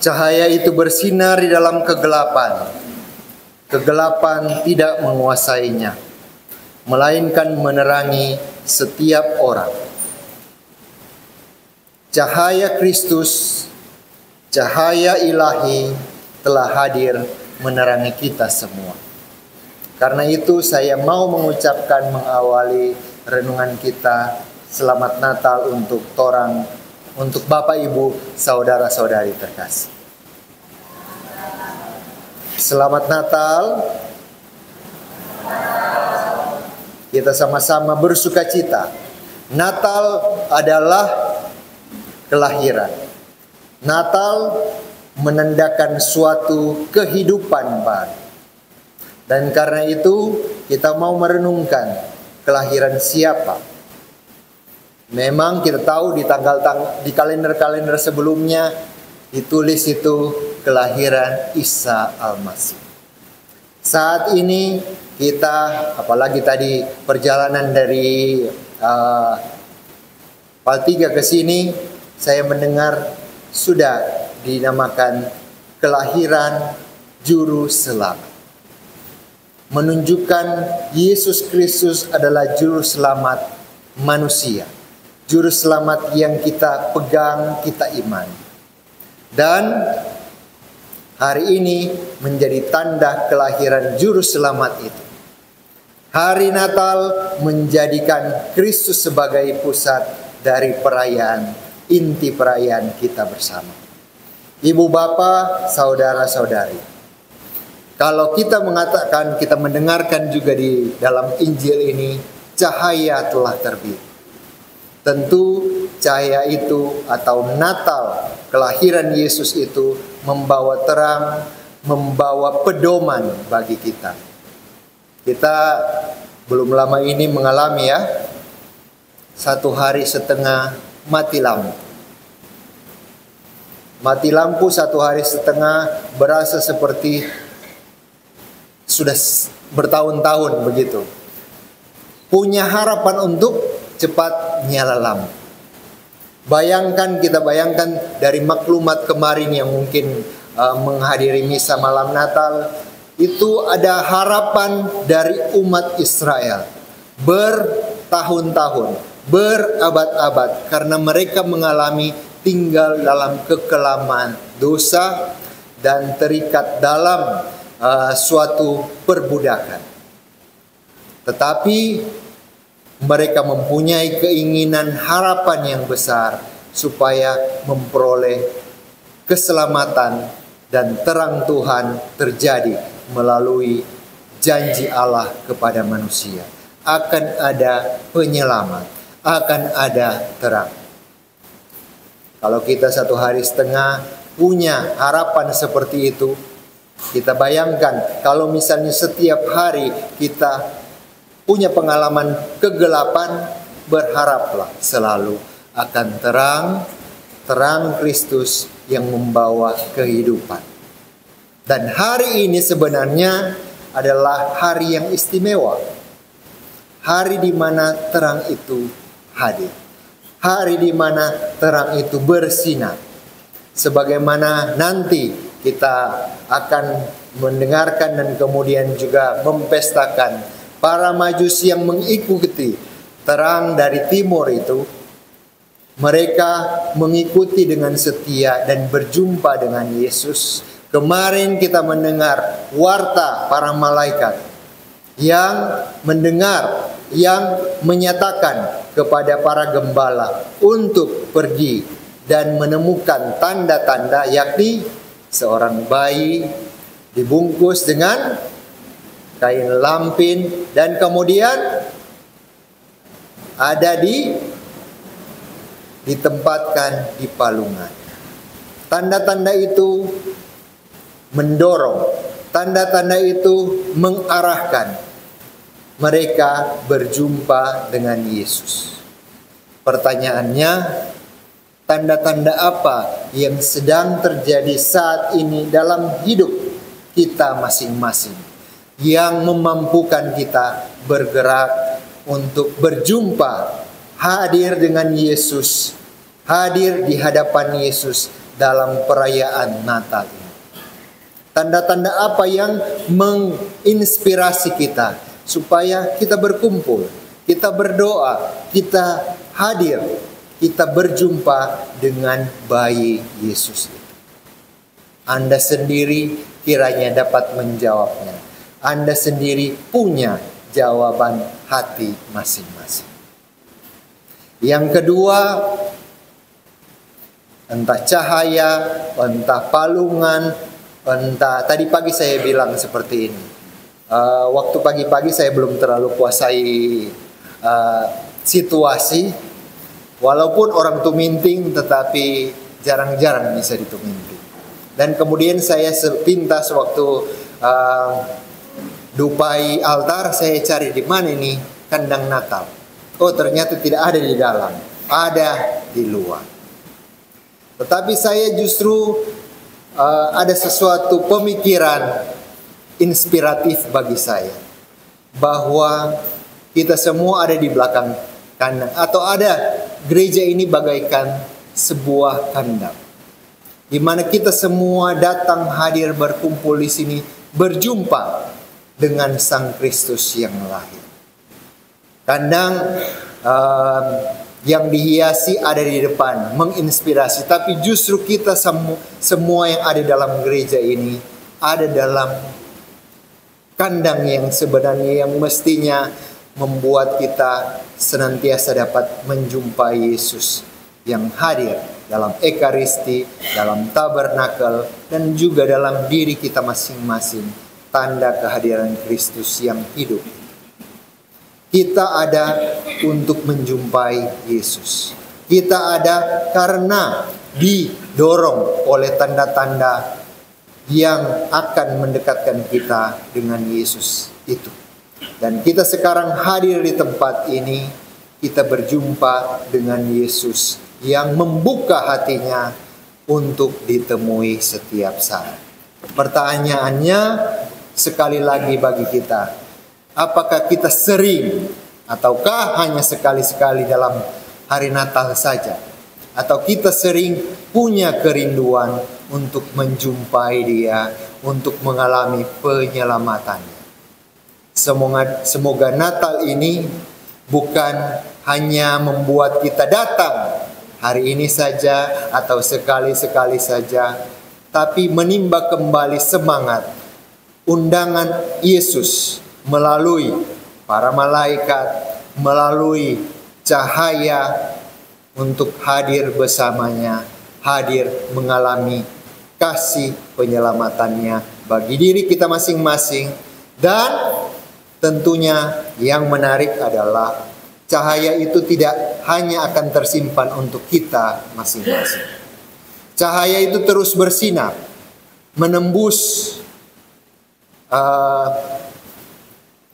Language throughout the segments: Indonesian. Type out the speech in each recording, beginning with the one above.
Cahaya itu bersinar di dalam kegelapan. Kegelapan tidak menguasainya, melainkan menerangi setiap orang. Cahaya Kristus, cahaya ilahi telah hadir menerangi kita semua. Karena itu saya mau mengucapkan mengawali renungan kita Selamat Natal untuk torang, untuk Bapak Ibu, saudara-saudari terkasih. Selamat Natal. Kita sama-sama bersukacita. Natal adalah kelahiran. Natal menandakan suatu kehidupan baru. Dan karena itu kita mau merenungkan kelahiran siapa. Memang kita tahu di kalender-kalender sebelumnya ditulis itu kelahiran Isa Al-Masih. Saat ini kita, apalagi tadi perjalanan dari Paltiga ke sini, saya mendengar sudah dinamakan kelahiran Juru Selamat. Menunjukkan Yesus Kristus adalah Juru Selamat manusia. Juru Selamat yang kita pegang, kita imani. Dan hari ini menjadi tanda kelahiran Juru Selamat itu. Hari Natal menjadikan Kristus sebagai pusat dari perayaan, inti perayaan kita bersama. Ibu bapak, saudara-saudari. Kalau kita mengatakan, kita mendengarkan juga di dalam Injil ini, cahaya telah terbit. Tentu cahaya itu atau Natal, kelahiran Yesus itu membawa terang, membawa pedoman bagi kita. Kita belum lama ini mengalami 1 hari setengah mati lampu. Mati lampu 1 hari setengah berasa seperti sudah bertahun-tahun begitu. Punya harapan untuk cepat nyala lampu. Kita bayangkan dari maklumat kemarin yang mungkin menghadiri misa malam Natal, itu ada harapan dari umat Israel bertahun-tahun, berabad-abad, karena mereka mengalami tinggal dalam kekelaman dosa dan terikat dalam suatu perbudakan. Tetapi mereka mempunyai keinginan harapan yang besar supaya memperoleh keselamatan dan terang Tuhan terjadi melalui janji Allah kepada manusia. Akan ada penyelamat, akan ada terang. Kalau kita 1 hari setengah punya harapan seperti itu, kita bayangkan kalau misalnya setiap hari kita punya pengalaman kegelapan, berharaplah selalu akan terang Kristus yang membawa kehidupan. Dan hari ini sebenarnya adalah hari yang istimewa. Hari di mana terang itu hadir. Hari di mana terang itu bersinar. Sebagaimana nanti kita akan mendengarkan dan kemudian juga mempestakan para majusi yang mengikuti terang dari timur itu. Mereka mengikuti dengan setia dan berjumpa dengan Yesus. Kemarin kita mendengar warta para malaikat yang mendengar, yang menyatakan kepada para gembala untuk pergi dan menemukan tanda-tanda, yakni seorang bayi dibungkus dengan kain lampin dan kemudian ada ditempatkan di palungan. Tanda-tanda itu mendorong, tanda-tanda itu mengarahkan mereka berjumpa dengan Yesus. Pertanyaannya, tanda-tanda apa yang sedang terjadi saat ini dalam hidup kita masing-masing yang memampukan kita bergerak untuk berjumpa, hadir dengan Yesus, hadir di hadapan Yesus dalam perayaan Natal ini? Tanda-tanda apa yang menginspirasi kita supaya kita berkumpul, kita berdoa, kita hadir, kita berjumpa dengan bayi Yesus itu? Anda sendiri kiranya dapat menjawabnya. Anda sendiri punya jawaban hati masing-masing. Yang kedua, entah cahaya, entah palungan, entah tadi pagi saya bilang seperti ini. Waktu pagi-pagi saya belum terlalu kuasai situasi. Walaupun orang tuminting, tetapi jarang-jarang bisa dituminting. Dan kemudian saya sepintas waktu dupai altar, saya cari di mana ini kandang Natal. Oh, ternyata tidak ada di dalam, ada di luar. Tetapi saya justru ada sesuatu pemikiran inspiratif bagi saya, bahwa kita semua ada di belakang kandang, atau ada gereja ini bagaikan sebuah kandang, di mana kita semua datang hadir berkumpul di sini, berjumpa dengan Sang Kristus yang lahir. Kandang yang dihiasi ada di depan, menginspirasi. Tapi justru kita semua yang ada dalam gereja ini ada dalam kandang yang sebenarnya, yang mestinya membuat kita senantiasa dapat menjumpai Yesus yang hadir dalam Ekaristi, dalam tabernakel, dan juga dalam diri kita masing-masing, tanda kehadiran Kristus yang hidup. Kita ada untuk menjumpai Yesus. Kita ada karena didorong oleh tanda-tanda yang akan mendekatkan kita dengan Yesus itu. Dan kita sekarang hadir di tempat ini, kita berjumpa dengan Yesus yang membuka hatinya untuk ditemui setiap saat. Pertanyaannya sekali lagi bagi kita, apakah kita sering ataukah hanya sekali-sekali dalam hari Natal saja? Atau kita sering punya kerinduan untuk menjumpai Dia, untuk mengalami penyelamatannya? Semoga Natal ini bukan hanya membuat kita datang hari ini saja atau sekali-sekali saja, tapi menimba kembali semangat undangan Yesus melalui para malaikat, melalui cahaya, untuk hadir bersamanya, hadir mengalami kasih penyelamatannya bagi diri kita masing-masing. Dan tentunya yang menarik adalah cahaya itu tidak hanya akan tersimpan untuk kita masing-masing. Cahaya itu terus bersinar, menembus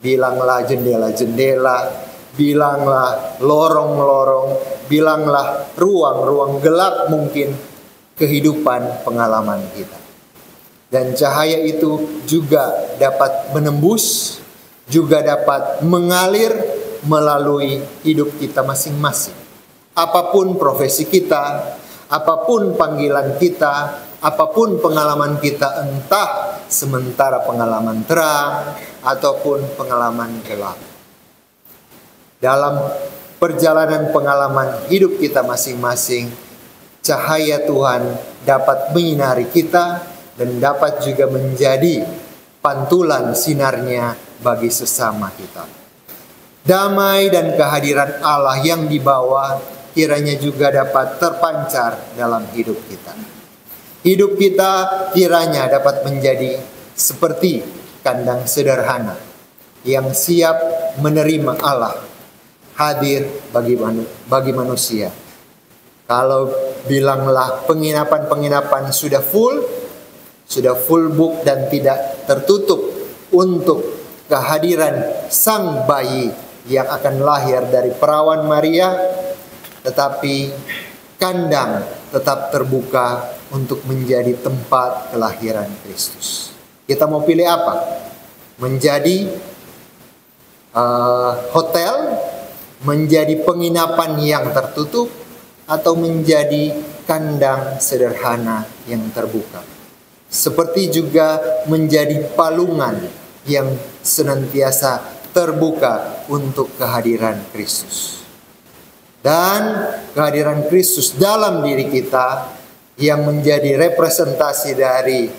bilanglah jendela-jendela, bilanglah lorong-lorong, bilanglah ruang-ruang gelap mungkin kehidupan pengalaman kita. Dan cahaya itu juga dapat menembus, juga dapat mengalir melalui hidup kita masing-masing. Apapun profesi kita, apapun panggilan kita, apapun pengalaman kita, entah sementara pengalaman terang ataupun pengalaman gelap. Dalam perjalanan pengalaman hidup kita masing-masing, cahaya Tuhan dapat menyinari kita dan dapat juga menjadi pantulan sinarnya bagi sesama kita. Damai dan kehadiran Allah yang dibawa kiranya juga dapat terpancar dalam hidup kita. Hidup kita kiranya dapat menjadi seperti kandang sederhana yang siap menerima Allah hadir bagi manusia. Kalau bilanglah penginapan-penginapan sudah full book dan tidak tertutup untuk kehadiran sang bayi yang akan lahir dari perawan Maria, tetapi kandang tetap terbuka untuk menjadi tempat kelahiran Kristus. Kita mau pilih apa? Menjadi hotel, menjadi penginapan yang tertutup, atau menjadi kandang sederhana yang terbuka. Seperti juga menjadi palungan yang senantiasa terbuka untuk kehadiran Kristus. Dan kehadiran Kristus dalam diri kita yang menjadi representasi dari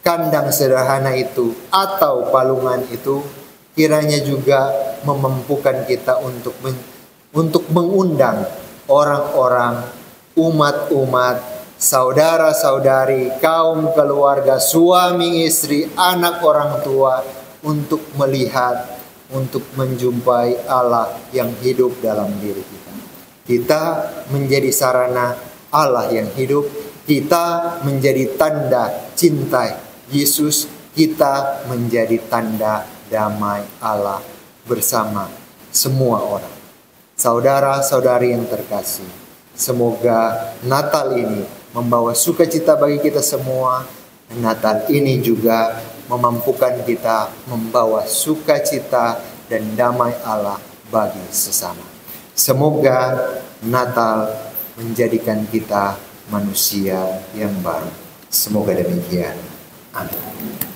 kandang sederhana itu atau palungan itu, kiranya juga memampukan kita untuk mengundang orang-orang, umat-umat, saudara-saudari, kaum keluarga, suami, istri, anak, orang tua, untuk melihat, untuk menjumpai Allah yang hidup dalam diri kita. Kita menjadi sarana Allah yang hidup, kita menjadi tanda cinta Yesus, kita menjadi tanda damai Allah bersama semua orang. Saudara-saudari yang terkasih, semoga Natal ini membawa sukacita bagi kita semua. Natal ini juga memampukan kita membawa sukacita dan damai Allah bagi sesama. Semoga Natal menjadikan kita manusia yang baru. Semoga demikian. Amin.